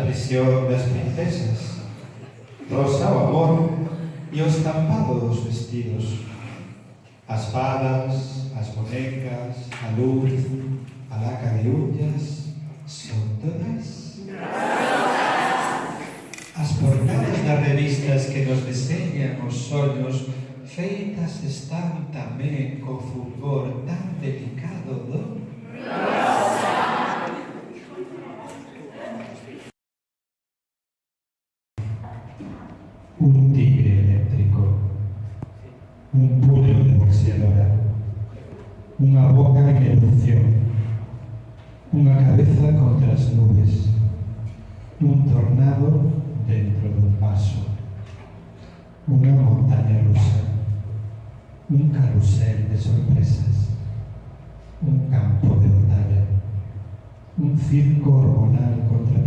prisión das princesas, rosa o amor e o estampado dos vestidos, as fadas, as bonecas, a luz, a laca de ullas, son todas? As portadas das revistas que nos deseñan os ollos feitas están tamén co fulgor tan delicado do un tigre eléctrico, un puño de boxeadora, unha boca en erupción, unha cabeza contra as nubes, un tornado dentro dun vaso, unha montaña rusa, un carrusel de sorpresas, un campo de batalla, un circo hormonal contra